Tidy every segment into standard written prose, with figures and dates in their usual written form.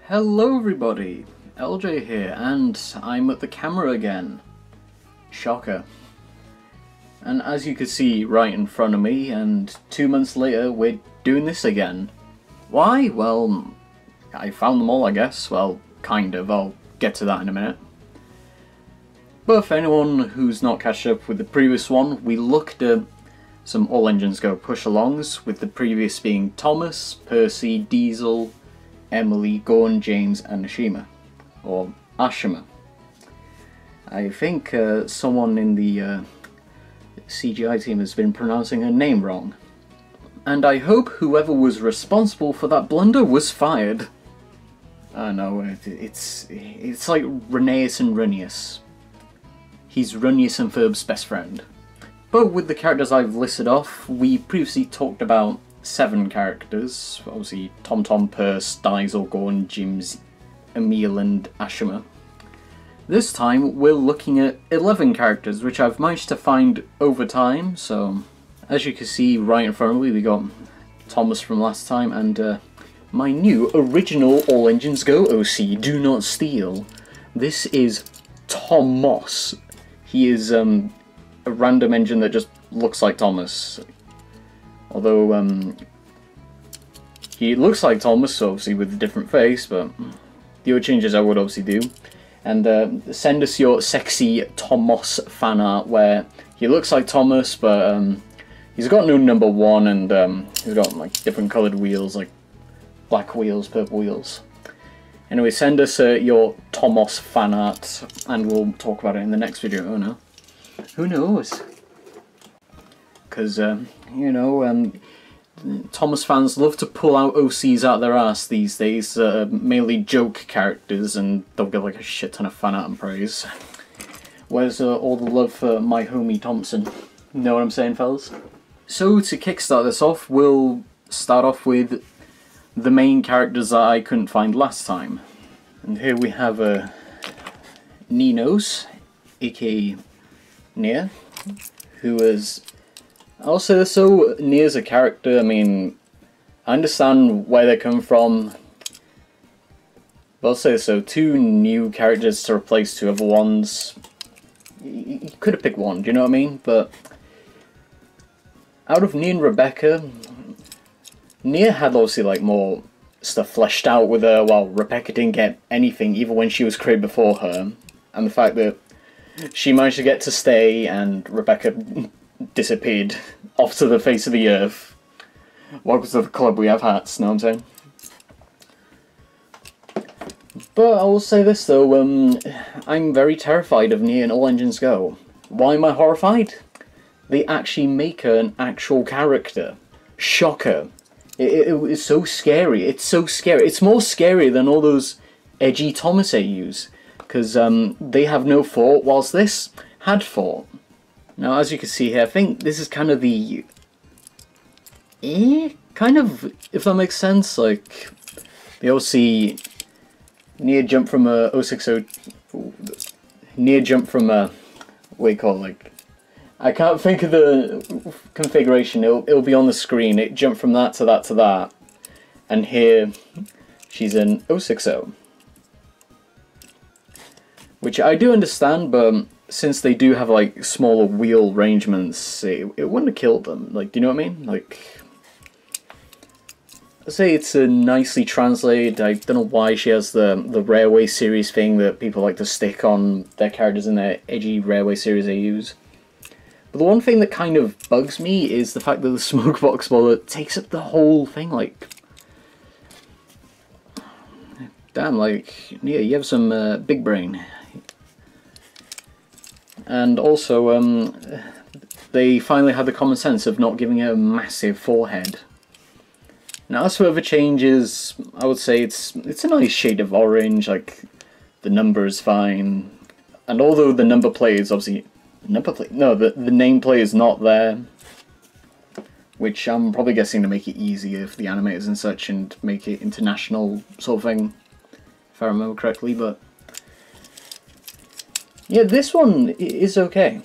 Hello everybody, LJ here, and I'm at the camera again. Shocker. And as you can see right in front of me, and 2 months later we're doing this again. Why? Well, I found them all, I guess. Well, kind of, I'll get to that in a minute. But for anyone who's not catched up with the previous one, we looked at some All Engines Go push-alongs, with the previous being Thomas, Percy, Diesel, Emily, Gorn, James and Ashima. Or Ashima. I think someone in the CGI team has been pronouncing her name wrong. And I hope whoever was responsible for that blunder was fired. I know, it's like Rheneas and Runius. He's Runius and Ferb's best friend. But with the characters I've listed off, we previously talked about 7 characters. Obviously Tom, Perce, Diesel, Gorn, Jims, Emil and Ashima. This time we're looking at 11 characters, which I've managed to find over time. So as you can see right in front of me, we got Thomas from last time and my new original All Engines Go OC, Do Not Steal. This is Tomos. He is a random engine that just looks like Thomas. Although he looks like Thomas, obviously with a different face, but the other changes I would obviously do. And send us your sexy Tomos fan art where he looks like Thomas, but he's got no number 1 and he's got like different coloured wheels, like black wheels, purple wheels. Anyway, send us your Tomos fan art and we'll talk about it in the next video. Oh no. Who knows? Because, you know, Thomas fans love to pull out OCs out their ass these days, mainly joke characters, and they'll get like a shit ton of fan art and praise. Where's all the love for my homie Thompson? Know what I'm saying, fellas? So to kickstart this off, we'll start off with the main characters that I couldn't find last time. And here we have Ninos, aka Nia, who is... I'll say this, so Nia's a character, I mean, I understand where they come from, but I'll say this, so 2 new characters to replace 2 other ones. You could have picked one, do you know what I mean? But out of Nia and Rebecca, Nia had obviously like more stuff fleshed out with her, while Rebecca didn't get anything, even when she was created before her. And the fact that she managed to get to stay and Rebecca disappeared off to the face of the earth. Welcome to the club, we have hats, know what I'm saying? But I will say this though, I'm very terrified of Nia and All Engines Go. Why am I horrified? They actually make her an actual character. Shocker. It's so scary, it's so scary. It's more scary than all those edgy Thomas AUs, because they have no fort, whilst this had fort. Now, as you can see here, I think this is kind of the... kind of, if that makes sense, like... They all see Nia jump from a 060... Nia jump from a... what do you call it, like... I can't think of the configuration, it'll be on the screen. It jumped from that to that to that. And here, she's in 060. Which I do understand, but... since they do have like smaller wheel arrangements, it wouldn't have killed them. Like, do you know what I mean? Like, I'd say it's a nicely translated. I don't know why she has the Railway series thing that people like to stick on their characters in their edgy Railway series they use. But the one thing that kind of bugs me is the fact that the smoke box wallet takes up the whole thing. Like, damn, like, yeah, you have some big brain. And also, they finally had the common sense of not giving her a massive forehead. Now, as for other changes, I would say it's a nice shade of orange, like, the number is fine. And although the number plate is obviously... the nameplate is not there. Which I'm probably guessing to make it easier for the animators and such, and make it international sort of thing, if I remember correctly, but... yeah, this one is okay.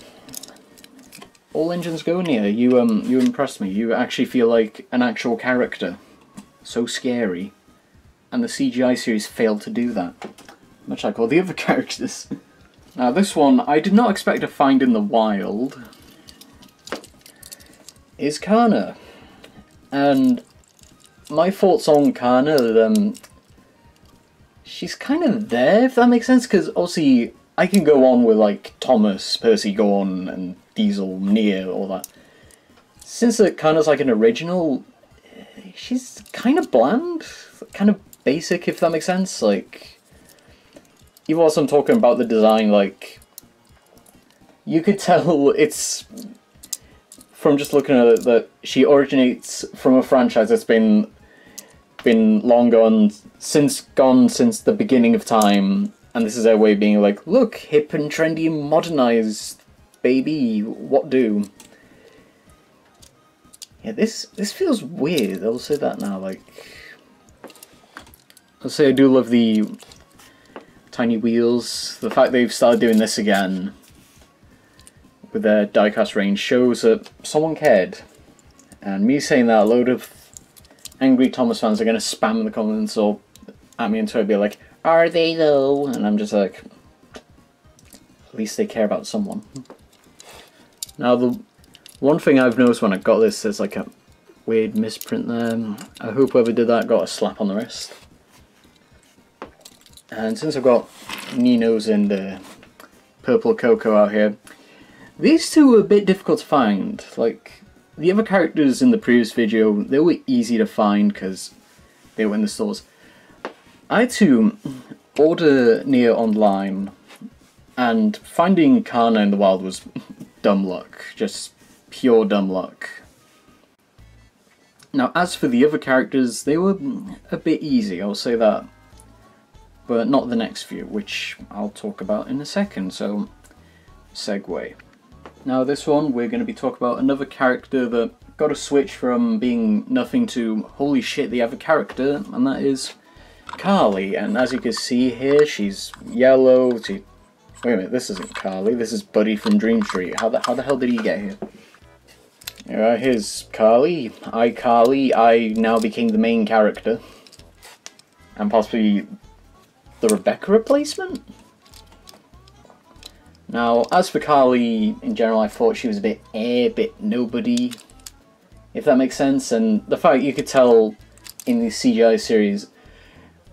All Engines Go, Nia, you impressed me. You actually feel like an actual character. So scary. and the CGI series failed to do that, much like all the other characters. Now this one, I did not expect to find in the wild, is Kana. And my thoughts on Kana, she's kind of there, if that makes sense, because obviously I can go on with like Tomos, Percy, Gorn, and Diesel, Nier, all that. Since Kana's like an original, she's kind of bland, kind of basic, if that makes sense. Like, even whilst I'm talking about the design, like, you could tell it's, from just looking at it, that she originates from a franchise that's been long gone since the beginning of time, and this is their way of being like, look, hip and trendy and modernized, baby, what do? Yeah, this feels weird, I'll say that now, like... I'll say I do love the tiny wheels. The fact they've started doing this again with their diecast range shows that someone cared. And me saying that, a load of angry Thomas fans are going to spam in the comments or at me and Twitter be like, are they though? And I'm just like, at least they care about someone. Now the one thing I've noticed when I got this, there's like a weird misprint there. I hope whoever did that got a slap on the wrist. And since I've got Ninos and Purple Coco out here, these two are a bit difficult to find. Like, the other characters in the previous video, they were easy to find because they were in the stores. I had to order Nier online, and finding Kana in the wild was dumb luck. Just pure dumb luck. Now, as for the other characters, they were a bit easy, I'll say that. But not the next few, which I'll talk about in a second, so segue. Now this one, we're going to be talking about another character that got a switch from being nothing to holy shit, the other character, and that is Carly. And as you can see here, she's yellow. Wait a minute, this isn't Carly, this is Buddy from Dream Street. How the hell did he get here? Alright, here's Carly. I now became the main character. And possibly the Rebecca replacement? Now, as for Carly, in general, I thought she was a bit nobody, if that makes sense. And the fact you could tell in the CGI series,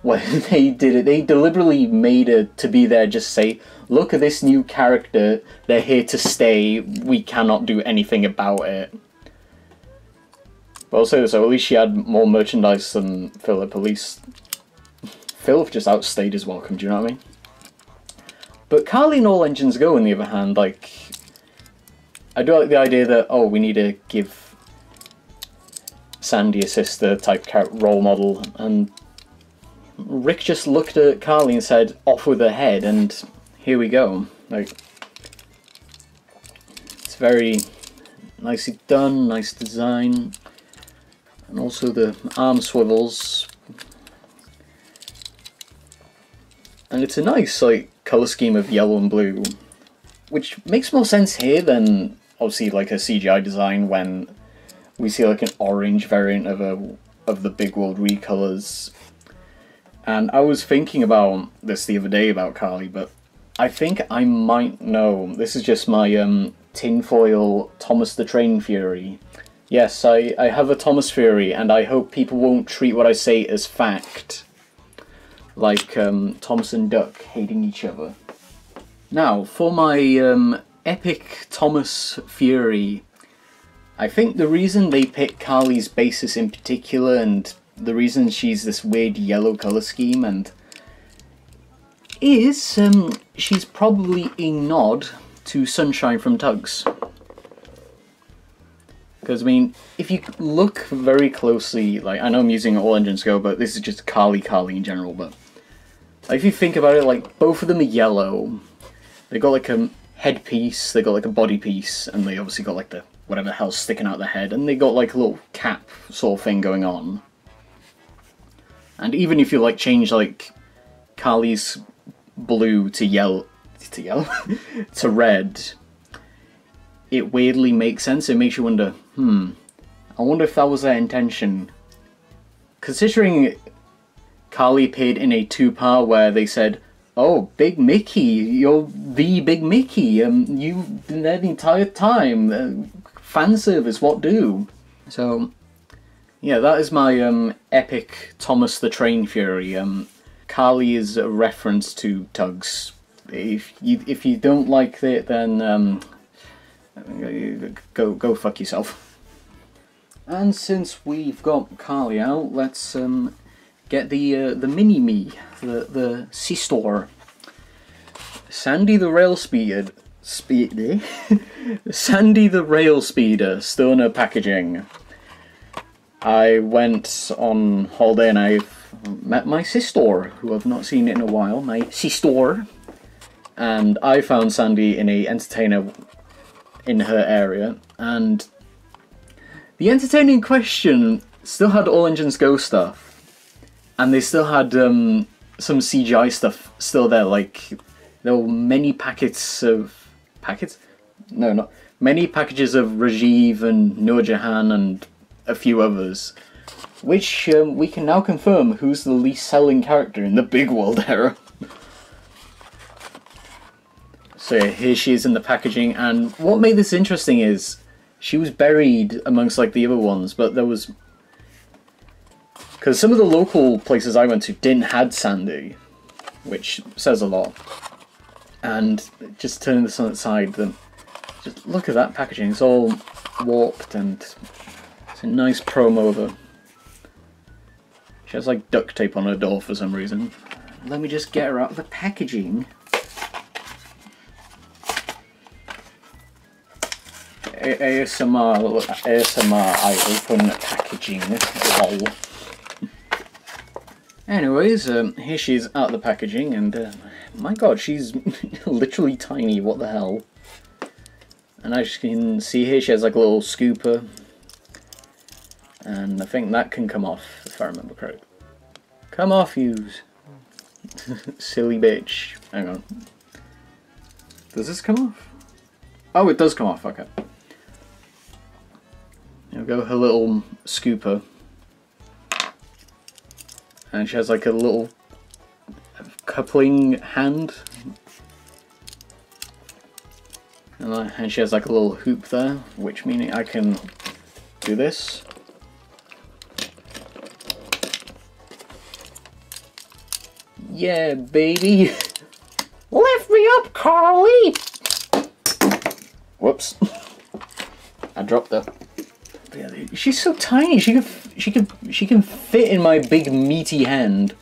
when they did it, they deliberately made it to be there, just say, look at this new character, they're here to stay, we cannot do anything about it. But I'll say this, at least she had more merchandise than Philip, at least Philip just outstayed his welcome, do you know what I mean? But Carly and All Engines Go, on the other hand, like, I do like the idea that, oh, we need to give Sandy a sister type role model, and Rick just looked at Carly and said, off with her head, and here we go. Like, it's very nicely done, nice design, and also the arm swivels. And it's a nice, like, colour scheme of yellow and blue, which makes more sense here than, obviously, like a CGI design when we see, like, an orange variant of the Big World recolors. And I was thinking about this the other day about Carly, but I think I might know. This is just my tinfoil Thomas the Train theory. Yes, I have a Thomas theory, and I hope people won't treat what I say as fact. Like Thomas and Duck hating each other. Now, for my epic Thomas theory, I think the reason they picked Carly's basis in particular, and the reason she's this weird yellow colour scheme, and is she's probably a nod to Sunshine from Tugs. Because, I mean, if you look very closely, like, I know I'm using All Engines Go, but this is just Carly in general, but like, if you think about it, like, both of them are yellow. They got, like, a headpiece, they got, like, a body piece, and they obviously got, like, the whatever the hell's sticking out their head, and they got, like, a little cap sort of thing going on. And even if you, like, change, like, Carly's blue to yellow, to red, it weirdly makes sense. It makes you wonder, I wonder if that was their intention. Considering Carly appeared in a two-part where they said, "Oh, Big Mickey, you're the Big Mickey. You've been there the entire time. Fan service, what do?" So, yeah, that is my epic Thomas the Train Fury. Carly is a reference to Tugs. If you don't like it, then go fuck yourself. And since we've got Carly out, let's get the mini-me, the C-Store. Sandy the Rail Speeder, Sandy the Rail Speeder, still in her packaging. I went on holiday and I've met my sister, who I've not seen in a while, my sister. And I found Sandy in a entertainer in her area, and the entertainer in question still had All Engines Go stuff, and they still had some CGI stuff still there, like there were many packets of... packets? No, not... many packages of Rajiv and Noor Jahan and a few others, which we can now confirm who's the least selling character in the Big World era. So yeah, here she is in the packaging, and what made this interesting is she was buried amongst like the other ones, but there was... because some of the local places I went to didn't had Sandy, which says a lot. And just turning this on its side, then just look at that packaging. It's all warped and it's a nice promo of her. She has like duct tape on her door for some reason. Let me just get her out of the packaging. ASMR, I open packaging. Lol. Anyways, here she is out of the packaging, and my god, she's literally tiny, what the hell. And as you can see here, she has like a little scooper, and I think that can come off, if I remember correctly. Come off, you silly bitch. Hang on. Does this come off? Oh, it does come off, okay. There we go, her little scooper. And she has like a little coupling hand. And she has like a little hoop there, which meaning I can do this. Yeah, baby! Lift me up, Carly! Whoops. I dropped her. Yeah, she's so tiny. She can fit in my big meaty hand.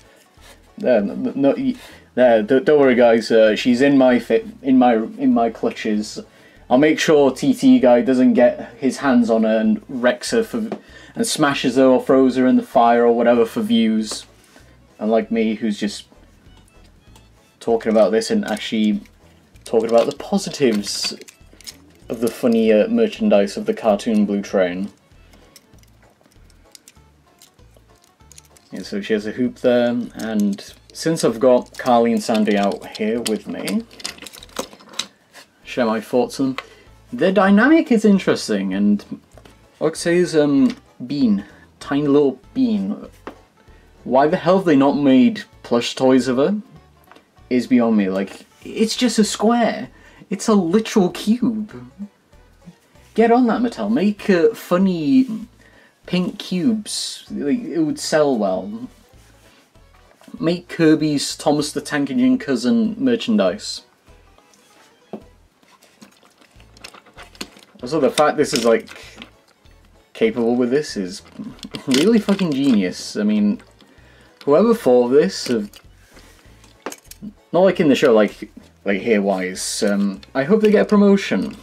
There, no, there. Don't worry, guys. She's in my clutches. I'll make sure TTTE Guy doesn't get his hands on her and wrecks her and smashes her or throws her in the fire or whatever for views. Unlike me, who's just talking about this and actually talking about the positives of the funny merchandise of the cartoon Blue Train. Yeah, so she has a hoop there, and since I've got Carly and Sandy out here with me, share my thoughts on them. Their dynamic is interesting, and Oxay's Bean, tiny little Bean. Why the hell have they not made plush toys of her? Is beyond me. Like, it's just a square. It's a literal cube. Get on that, Mattel. Make funny pink cubes. Like, it would sell well. Make Kirby's Thomas the Tank Engine cousin merchandise. Also, the fact this is like capable with this is really fucking genius. I mean, whoever thought of this, not like in the show, like here wise. I hope they get a promotion,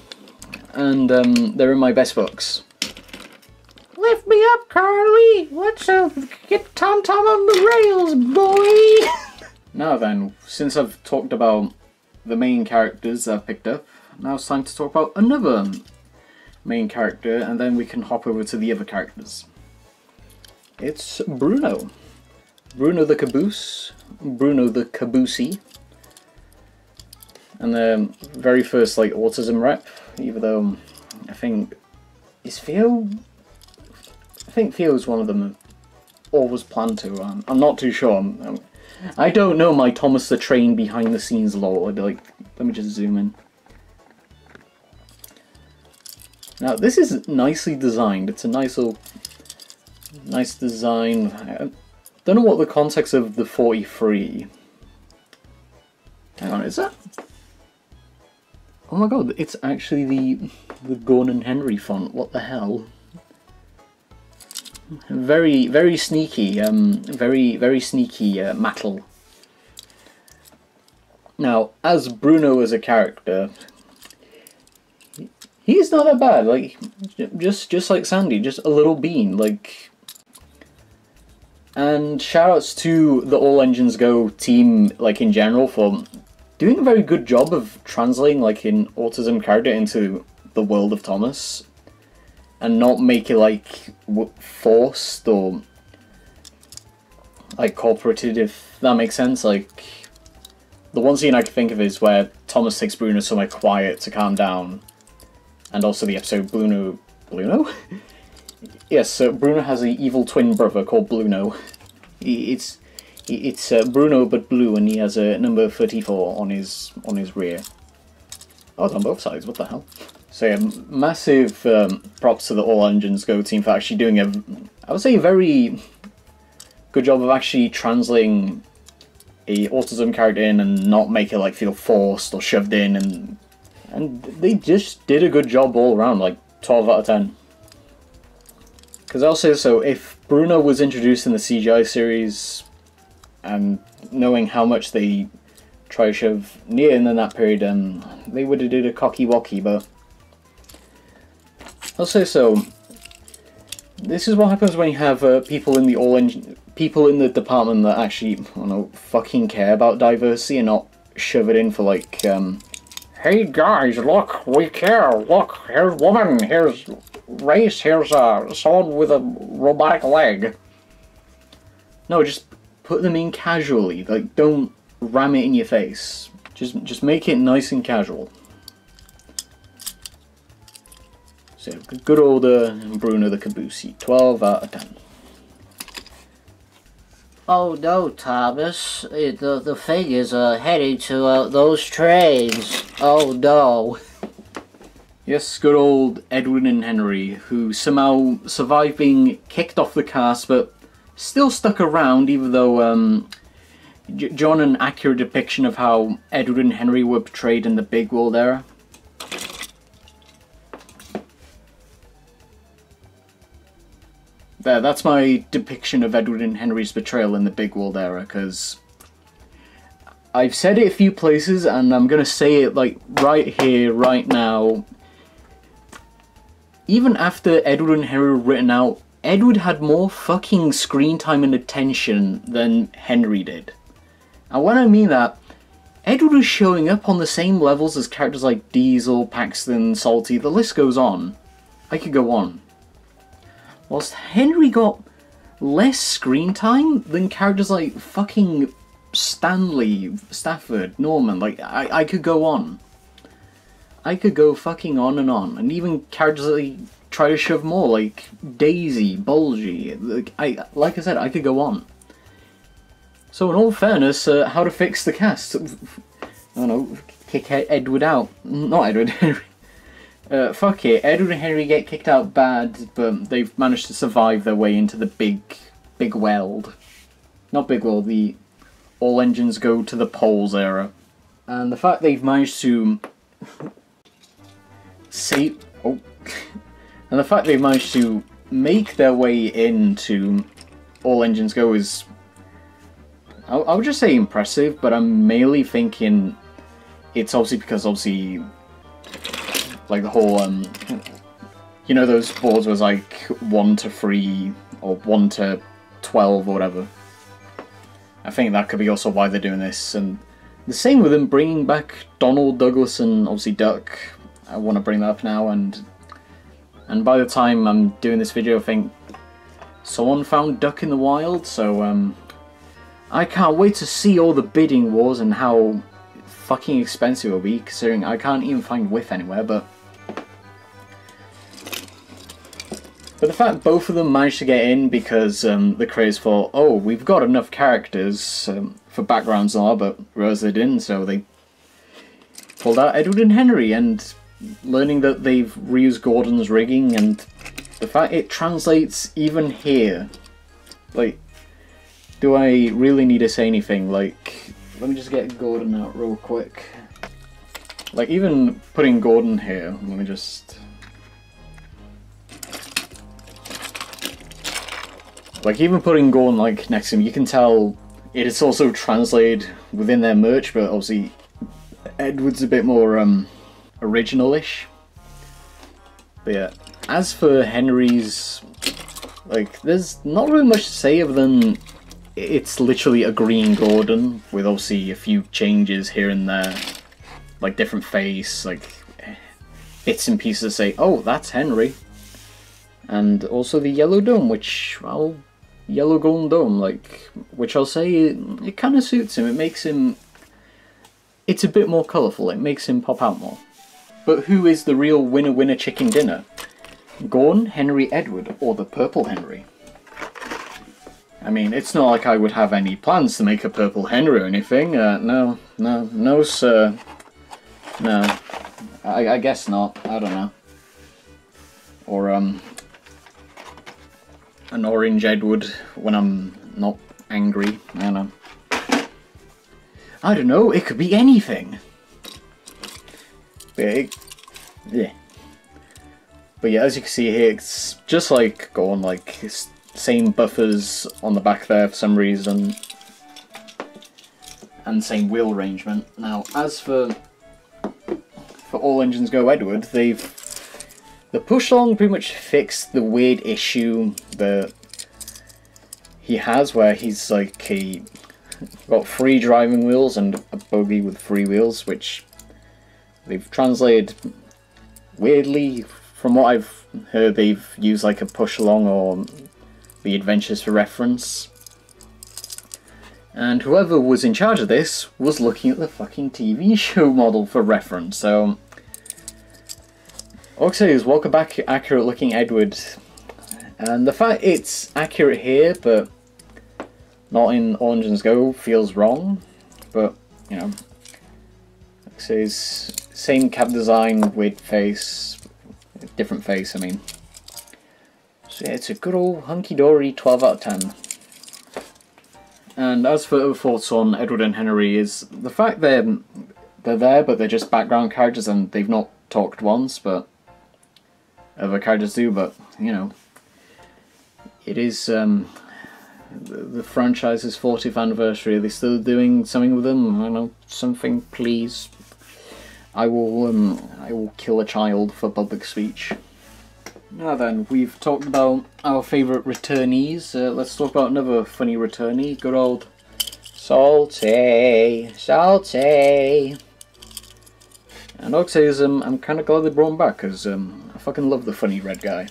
and they're in my best books. Lift me up, Carly. Let's get Tom on the rails, boy. Now then, since I've talked about the main characters I've picked up, now it's time to talk about another main character, and then we can hop over to the other characters. It's Bruno. Bruno the Caboose. Bruno the Caboosie. And the very first like autism rep, even though I think... is Theo? I think Theo's one of them. or was planned to. I'm not too sure. I don't know my Thomas the Train behind the scenes lore. Like, let me just zoom in. Now this is nicely designed. It's a nice design. I don't know what the context of the 43. Hang on, is that? Oh my god, it's actually the Gordon Henry font. What the hell? Very sneaky. Very sneaky metal. Now, as Bruno as a character, he's not that bad. Like, just like Sandy, just a little bean. Like, and shoutouts to the All Engines Go team, like in general, for doing a very good job of translating like an autism character into the world of Thomas, and not make it like forced or like corporated, if that makes sense. Like, the one scene I can think of is where Thomas takes Bruno somewhere quiet to calm down, and also the episode Bruno? Yes, so Bruno has an evil twin brother called Bruno. It's Bruno but blue, and he has a number 34 on his rear. Oh, it's on both sides. What the hell? So yeah, massive props to the All Engines Go team for actually doing I would say a very good job of actually translating a autism character in and not make it like feel forced or shoved in, and they just did a good job all around, like 12 out of 10. Because I'll say so, if Bruno was introduced in the CGI series, and knowing how much they try to shove Nia in that period, they would have did a cocky-wocky, but I'll say so. This is what happens when you have people in the department that actually, I don't know, fucking care about diversity and not shove it in for like, hey guys, look, we care. Look, here's woman, here's race, here's someone with a robotic leg. No, just put them in casually. Like, don't ram it in your face. Just make it nice and casual. So, good old Bruno the Caboose, 12 out of 10. Oh no, Thomas. The thing is heading to those trains. Oh no. Yes, good old Edwin and Henry, who somehow survived being kicked off the cast, but still stuck around, even though John an accurate depiction of how Edward and Henry were portrayed in the Big World era. There, that's my depiction of Edward and Henry's betrayal in the Big World era, because I've said it a few places, and I'm gonna say it like right here, right now. Even after Edward and Henry were written out, Edward had more fucking screen time and attention than Henry did. And when I mean that, Edward was showing up on the same levels as characters like Diesel, Paxton, Salty, the list goes on. I could go on. Whilst Henry got less screen time than characters like fucking Stanley, Stafford, Norman. Like, I could go on. I could go fucking on. And even characters that try to shove more, like Daisy, Bulgy. Like I said, I could go on. So in all fairness, how to fix the cast? I don't know, kick Edward out. Not Edward, Henry. Fuck it, Edward and Henry get kicked out bad, but they've managed to survive their way into the big world. Not Big World, the All Engines Go to the Poles era. And the fact they've managed to and the fact they've managed to make their way into All Engines Go is, I would just say impressive, but I'm mainly thinking it's obviously because like the whole, you know, those boards was like 1 to 3 or 1 to 12 or whatever. I think that could be also why they're doing this. And the same with them bringing back Donald, Douglas, and obviously Duck. I want to bring that up now, and by the time I'm doing this video, I think someone found Duck in the wild, so I can't wait to see all the bidding wars and how fucking expensive it will be, considering I can't even find Whiff anywhere, but But the fact both of them managed to get in because the creators thought, oh, we've got enough characters for backgrounds and all, but realized they didn't, so they pulled out Edward and Henry, and learning that they've reused Gordon's rigging, and the fact it translates even here. Like, do I really need to say anything? Like, let me just get Gordon out real quick. Like, even putting Gordon here, let me just... Like, even putting Gordon, like, next to him, you can tell it is also translated within their merch, but obviously Edward's a bit more, original-ish. But yeah, as for Henry's, like, there's not really much to say other than it's literally a green Gordon, with obviously a few changes here and there. Like, different face, like, bits and pieces to say, oh, that's Henry. And also the yellow dome, which, well, yellow golden dome, like, which I'll say, it kind of suits him. It makes him, it's a bit more colourful, it makes him pop out more. But who is the real winner chicken dinner? Gordon, Henry, Edward, or the purple Henry? I mean, it's not like I would have any plans to make a purple Henry or anything. No, sir. No, I guess not. I don't know. Or, an orange Edward when I'm not angry. I don't know, it could be anything. But yeah. But yeah, as you can see here, it's just like Gordon, like, it's same buffers on the back there for some reason. And same wheel arrangement. Now, as for All Engines Go Edward, the Pushalong pretty much fixed the weird issue that he has, where he's like got 3 driving wheels and a buggy with 3 wheels, which they've translated weirdly. From what I've heard, they've used like a Pushalong or the Adventures for reference. And whoever was in charge of this was looking at the fucking TV show model for reference, so... All I can say is, welcome back, accurate looking Edward. And the fact it's accurate here, but not in All Engines Go, feels wrong. But, you know, like I say, same cab design, weird face, different face, I mean. So yeah, it's a good old hunky-dory 12 out of 10. And as for other thoughts on Edward and Henry is the fact they're there, but they're just background characters and they've not talked once, but other characters do, but, you know, it is the franchise's 40th anniversary. Are they still doing something with them? I don't know, something, please. I will kill a child for public speech. Now then, we've talked about our favourite returnees. Let's talk about another funny returnee. Good old Salty. And all I can say is I'm kind of glad they brought him back, because I fucking love the funny red guy.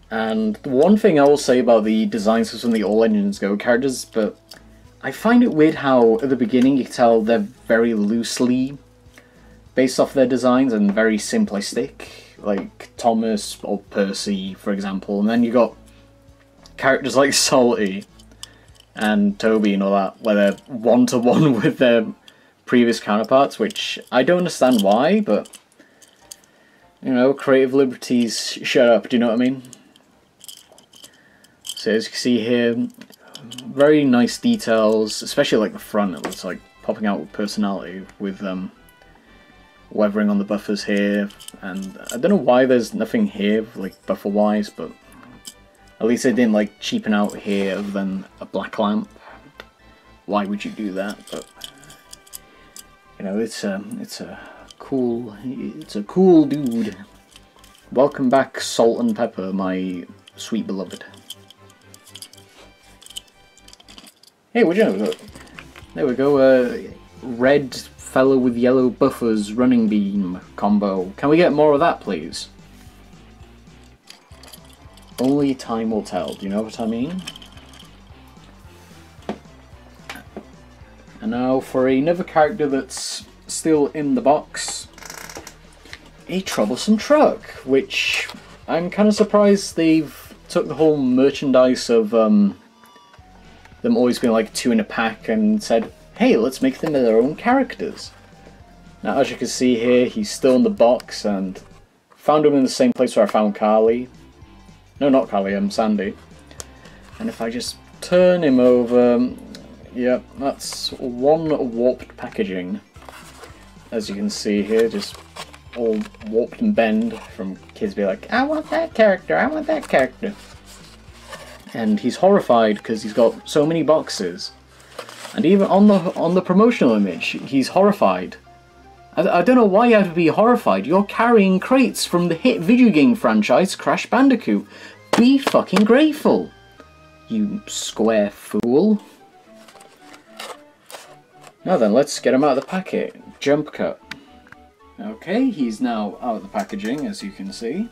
And the one thing I will say about the designs of some of the All Engines Go characters, but I find it weird how at the beginning you can tell they're very loosely based off their designs and very simplistic, like Tomos or Percy, for example, and then you got characters like Salty and Toby and all that, where they're one-to-one with their previous counterparts, which I don't understand why, but, you know, creative liberties, shut up, do you know what I mean? So as you can see here, very nice details, especially like the front, it looks like popping out with personality, with weathering on the buffers here, and I don't know why there's nothing here, like buffer wise, but at least they didn't like cheapen out here other than a black lamp. Why would you do that? But you know, it's a cool dude. Welcome back, Salt and Pepper, my sweet beloved. Hey, would you know? Look, there we go. Red fellow with yellow buffers running beam combo. Can we get more of that, please? Only time will tell. Do you know what I mean? And now for another character that's still in the box a troublesome truck, which I'm kind of surprised they've took the whole merchandise of them always being like 2 in a pack and said, hey, let's make them their own characters. Now, as you can see here, he's still in the box, and found him in the same place where I found Carly. No, not Carly, Sandy. And if I just turn him over, yep, that's one warped packaging. As you can see here, just all warped and bend from kids being like, I want that character, I want that character. And he's horrified because he's got so many boxes. And even on the promotional image, he's horrified. I don't know why you have to be horrified. You're carrying crates from the hit video game franchise Crash Bandicoot. Be fucking grateful, you square fool. Now then, let's get him out of the packet. Jump cut. Okay, he's now out of the packaging, as you can see.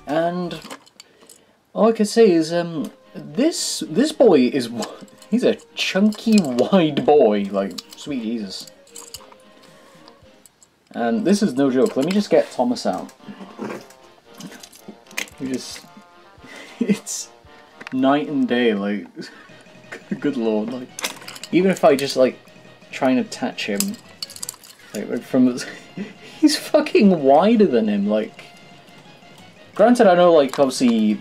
And all I can say is, this boy is, he's a chunky, wide boy, like, sweet Jesus. And this is no joke. Let me just get Tomos out. It's night and day, like, good lord, like, even if I just, like, try and attach him, like from, he's fucking wider than him, like, granted I know, like, obviously,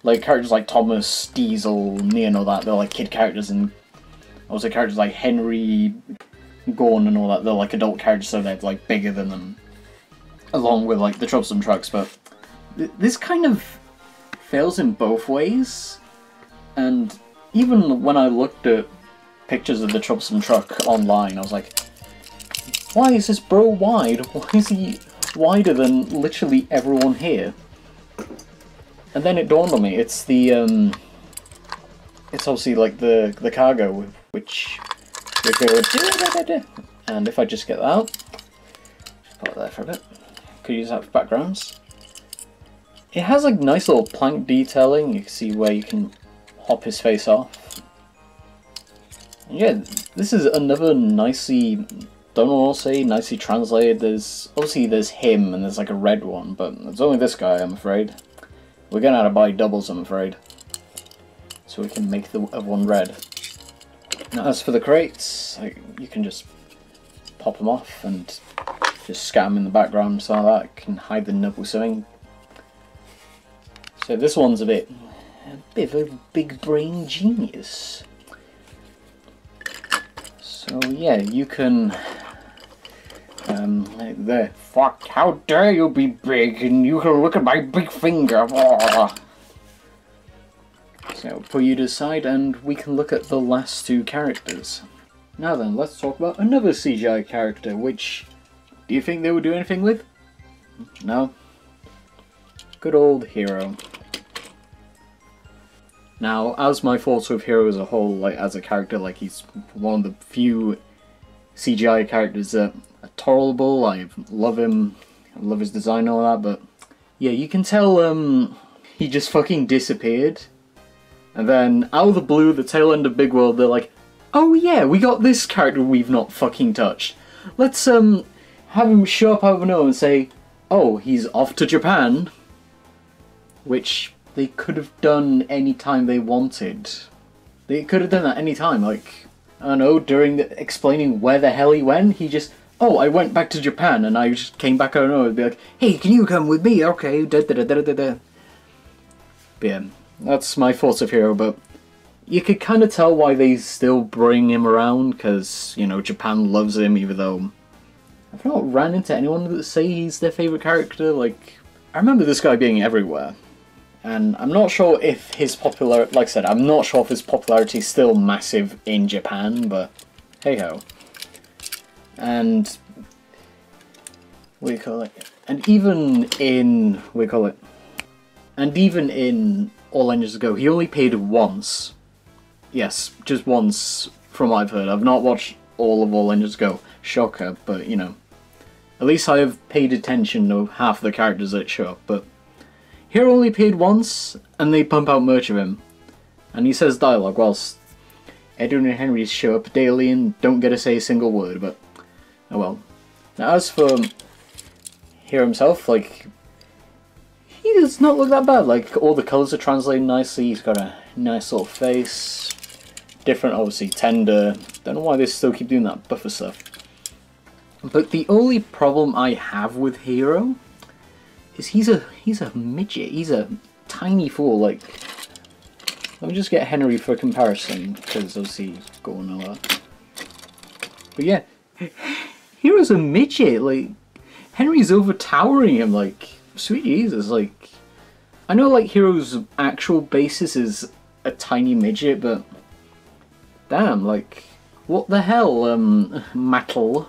like, characters like Tomos, Diesel, Neo and all that, they're, like, kid characters, and also characters like Henry, Gorn and all that, they're, like, adult characters, so they're, like, bigger than them, along with, like, the troublesome trucks, but this kind of fails in both ways, and even when I looked at pictures of the troublesome truck online, I was like, why is this bro wide? Why is he wider than literally everyone here? And then it dawned on me, it's the, it's obviously like the cargo, which we go, and if I just get that out, just put it there for a bit, could use that for backgrounds. It has like nice little plank detailing, you can see where you can hop his face off. And yeah, this is another nicely, don't know what I'll say, nicely translated. Obviously there's him and there's like a red one, but it's only this guy, I'm afraid. We're gonna have to buy doubles, I'm afraid, so we can make the other one red. Now as for the crates, you can just pop them off and just scat them in the background so that can hide the nub with something. So this one's a bit of a big brain genius. So yeah, you can, like there, fuck, how dare you be big and you can look at my big finger. So I'll put you to the side and we can look at the last 2 characters. Now then, let's talk about another CGI character, which, do you think they would do anything with? No? Good old Hero. Now, as my thoughts with Hero as a whole, like as a character, like he's one of the few CGI characters that are tolerable. I love him, I love his design and all that, but yeah, you can tell he just fucking disappeared. And then, out of the blue, the tail end of Big World, they're like, oh yeah, we got this character we've not fucking touched. Let's have him show up out of nowhere and say, oh, he's off to Japan. Which they could have done any time they wanted. They could have done that any time, like, I don't know, during explaining where the hell he went, he just, oh, I went back to Japan and I just came back, I don't know, it'd be like, hey, can you come with me? Okay, da da da da da da. But yeah, that's my thoughts of Hero, but you could kind of tell why they still bring him around, because, you know, Japan loves him, even though I've not ran into anyone that say he's their favourite character. Like, I remember this guy being everywhere. And I'm not sure if his popularity, like I said, I'm not sure if his popularity is still massive in Japan, but hey ho. And what do you call it? And even in All Engines Go, he only paid once. Yes, just once from what I've heard. I've not watched all of All Engines Go. Shocker, but you know. At least I have paid attention to half the characters that show up, but Hero only paid once, and they pump out merch of him. And he says dialogue, whilst Edwin and Henry show up daily and don't get to say a single word, but oh well. Now as for Hero himself, like, he does not look that bad. Like, all the colours are translated nicely. He's got a nice little face. Different, obviously, tender. Don't know why they still keep doing that buffer stuff. But the only problem I have with Hero is he's a midget. He's a tiny fool. Like, let me just get Henry for comparison, because obviously go know that. But yeah, Hero's a midget. Like, Henry's overtowering him. Like, sweet Jesus. Like, I know like Hero's actual basis is a tiny midget, but damn, like, what the hell, Mattel?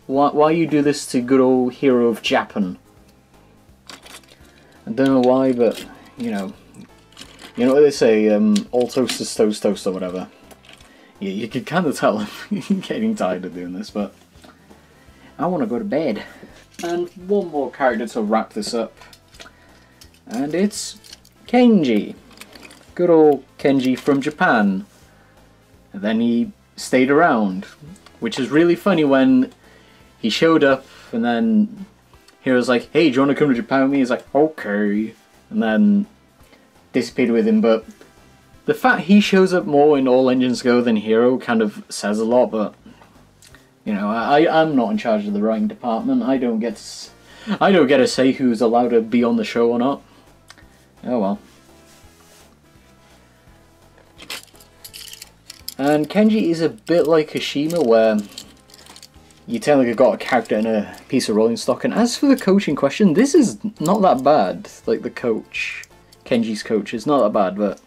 Why you do this to good old Hero of Japan? I don't know why, but you know what they say, all toast is toast or whatever. Yeah, you can kind of tell I'm getting tired of doing this, but I want to go to bed. And one more character to wrap this up, and it's Kenji. Good old Kenji from Japan. And then he stayed around, which is really funny when he showed up and then Hero's like, hey, do you want to come to Japan with me? He's like, okay. And then disappeared with him, but the fact he shows up more in All Engines Go than Hero kind of says a lot, but you know, I'm not in charge of the writing department. I don't get to say who's allowed to be on the show or not. Oh well. And Kenji is a bit like Kashima, where you technically got a character and a piece of rolling stock. And as for the coaching question, this is not that bad. Like the coach, Kenji's coach, is not that bad, but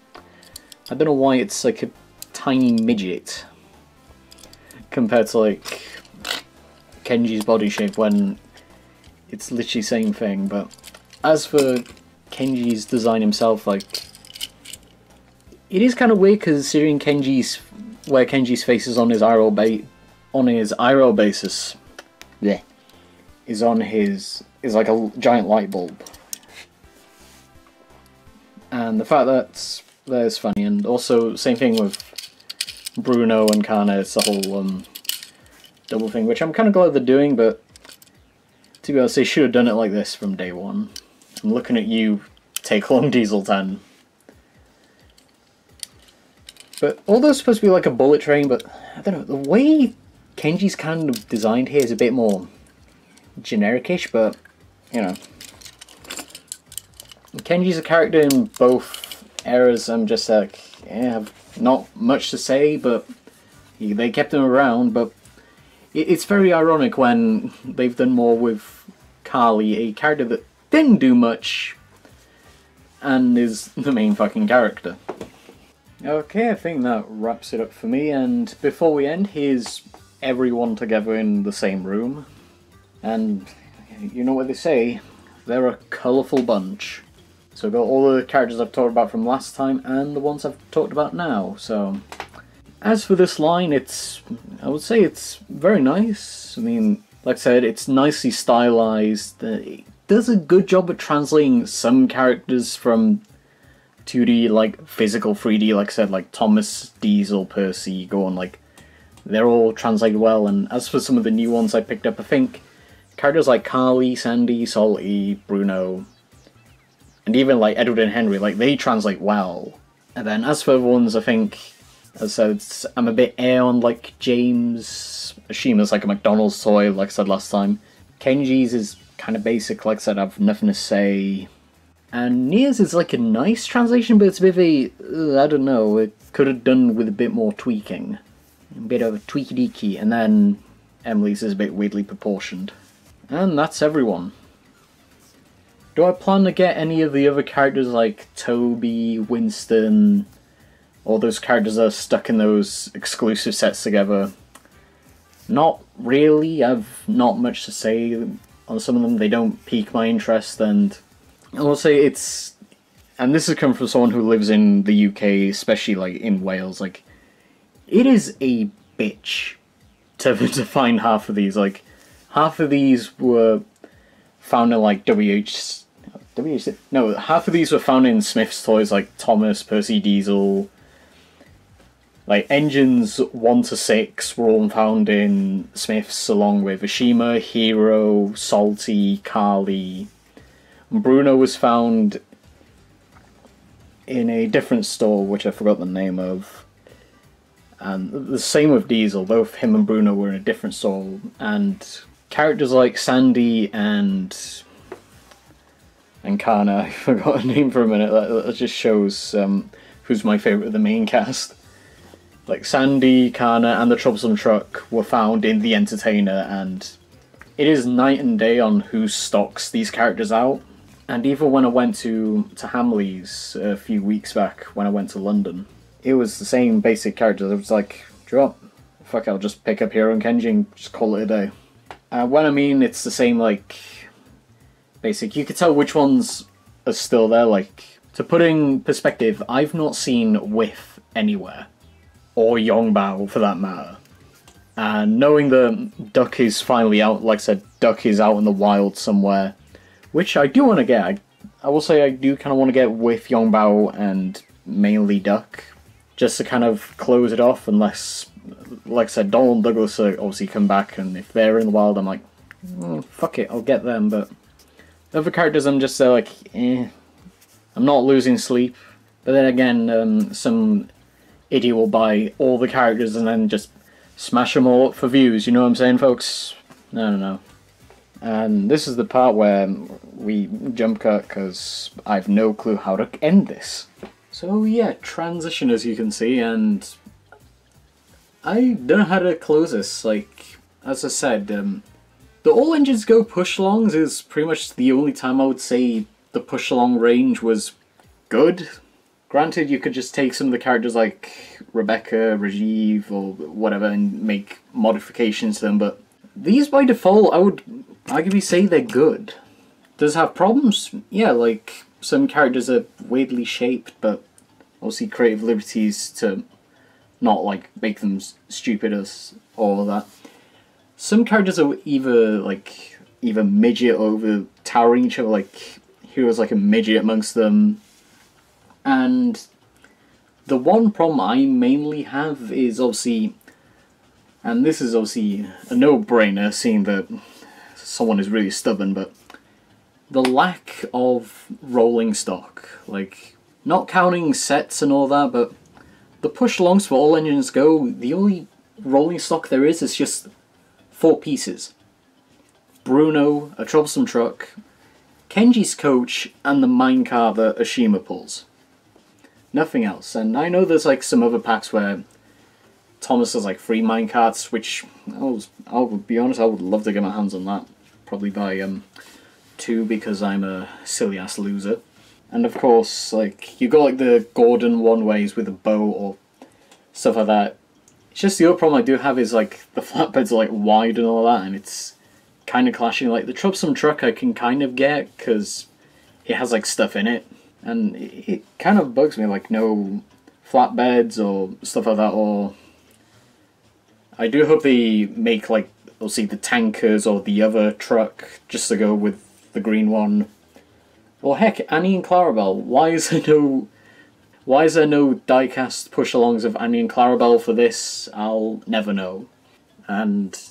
I don't know why it's like a tiny midget compared to like Kenji's body shape when it's literally the same thing. But as for Kenji's design himself, like, it is kind of weird considering where Kenji's face is on his IRL basis. Yeah, is like a giant light bulb, and the fact that is funny. And also same thing with Bruno and Kana. It's the whole double thing, which I'm kind of glad they're doing, but to be honest, they should have done it like this from day one. I'm looking at you, Take Long Diesel 10. But although it's supposed to be like a bullet train, but I don't know, the way Kenji's kind of designed here is a bit more generic-ish, but you know. Kenji's a character in both eras. I'm just like, yeah, I've not much to say, but they kept him around. But it's very ironic when they've done more with Carly, a character that didn't do much and is the main fucking character. Okay, I think that wraps it up for me, and before we end, here's everyone together in the same room. And you know what they say, they're a colourful bunch. So I've got all the characters I've talked about from last time and the ones I've talked about now. So as for this line, I would say it's very nice. I mean, like I said, it's nicely stylized. It does a good job at translating some characters from 2D, like physical 3D, like I said, like Thomas, Diesel, Percy, go on, like, they're all translated well. And as for some of the new ones I picked up, I think characters like Carly, Sandy, Salty, Bruno, and even like Edward and Henry, like, they translate well. And then as for other ones, I think, as I said, I'm a bit air on like James. Ashima's like a McDonald's toy, like I said last time. Kenji's is kind of basic, like I said, I've nothing to say. And Nia's is like a nice translation, but it's a bit of a, I don't know, it could have done with a bit more tweaking. A bit of a tweaky-deaky, and then Emily's is a bit weirdly proportioned. And that's everyone. Do I plan to get any of the other characters like Toby, Winston, all those characters that are stuck in those exclusive sets together? Not really. I've not much to say on some of them. They don't pique my interest, and I will say it's, and this has come from someone who lives in the UK, especially like in Wales, like, it is a bitch to find half of these. Like, half of these were found in like half of these were found in Smith's toys, like Thomas, Percy, Diesel. Like, engines 1 to 6 were all found in Smith's, along with Ashima, Hero, Salty, Carly. And Bruno was found in a different store, which I forgot the name of. And the same with Diesel, both him and Bruno were in a different store. And characters like Sandy and Kana, I forgot her name for a minute, that just shows who's my favourite of the main cast. Like Sandy, Kana, and the Troublesome Truck were found in The Entertainer, and it is night and day on who stocks these characters out. And even when I went to Hamley's a few weeks back, when I went to London, it was the same basic characters. It was like, drop, fuck, I'll just pick up Hero and Kenji and just call it a day. When I mean it's the same, like, basic, you could tell which ones are still there. Like, to put in perspective, I've not seen Whiff anywhere. Or Yongbao, for that matter. And knowing that Duck is finally out, like I said, Duck is out in the wild somewhere, which I do want to get. I will say I do kind of want to get with Yongbao and mainly Duck, just to kind of close it off, unless, like I said, Donald and Douglas are obviously come back, and if they're in the wild, I'm like, fuck it, I'll get them. But the other characters, I'm just like, I'm not losing sleep. But then again, some idiot will buy all the characters and then just smash them all up for views, you know what I'm saying, folks? No. And this is the part where we jump cut, because I have no clue how to end this. So yeah, transition, as you can see, and I don't know how to close this. Like, as I said, the All Engines Go push-alongs is pretty much the only time I would say the push-along range was good. Granted, you could just take some of the characters like Rebecca, Rajiv, or whatever and make modifications to them, but these by default, I would arguably say they're good. Does have problems? Yeah, like some characters are weirdly shaped, but obviously creative liberties to not like make them stupid as all of that. Some characters are either midget or over towering each other, like Hero's like a midget amongst them. And the one problem I mainly have is obviously, and this is obviously a no-brainer seeing that someone is really stubborn, but the lack of rolling stock. Like, not counting sets and all that, but the push-alongs for All Engines Go, the only rolling stock there is just 4 pieces. Bruno, a Troublesome Truck, Kenji's coach, and the minecart that Ashima pulls. Nothing else. And I know there's like some other packs where Tomos has like 3 minecarts, which I'll be honest, I would love to get my hands on that. Probably buy 2 because I'm a silly ass loser. And of course, like, you got like the Gordon one-ways with a bow or stuff like that. It's just the other problem I do have is like the flatbeds are like wide and all that, and it's kind of clashing. Like the Troublesome Truck I can kind of get because it has like stuff in it. And it kind of bugs me, like, no flatbeds or stuff like that, or I do hope they make, like, we'll see the tankers or the other truck just to go with the green one. Or heck, Annie and Clarabelle, why is there no diecast push-alongs of Annie and Clarabelle for this? I'll never know. And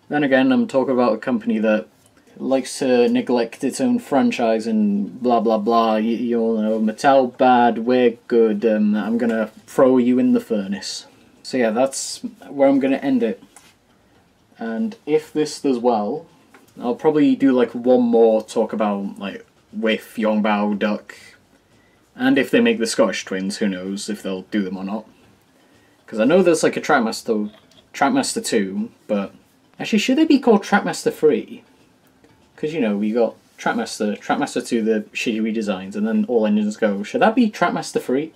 then again, I'm talking about a company that likes to neglect its own franchise and blah blah blah. You all know, Mattel bad, we're good, I'm gonna throw you in the furnace. So yeah, that's where I'm gonna end it. And if this does well, I'll probably do like one more talk about like with Yongbao, Duck, and if they make the Scottish twins, who knows if they'll do them or not. Because I know there's like a Trackmaster 2, but actually should they be called Trackmaster 3? Because, you know, we got Trackmaster 2, the shitty redesigns, and then All Engines Go. Should that be Trackmaster 3?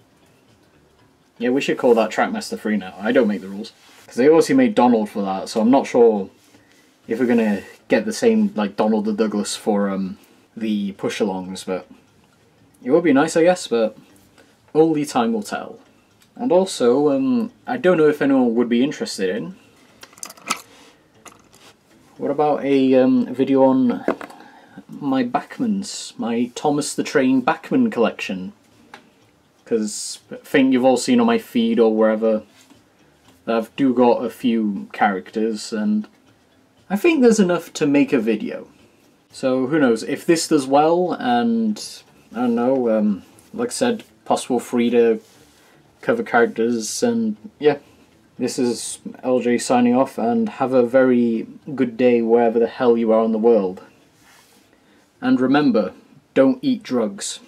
Yeah, we should call that Trackmaster 3 now. I don't make the rules. Because they obviously made Donald for that, so I'm not sure if we're going to get the same, like, Donald the Douglas for the push-alongs, but it would be nice, I guess, but only time will tell. And also, I don't know if anyone would be interested in, what about a video on my Backmans, my Thomas the Train Backman collection? because I think you've all seen on my feed or wherever that I've do got a few characters, and I think there's enough to make a video. So who knows, if this does well, and I don't know, like I said, possible free to cover characters, and yeah. This is LJ signing off, and have a very good day wherever the hell you are in the world. And remember, don't eat drugs.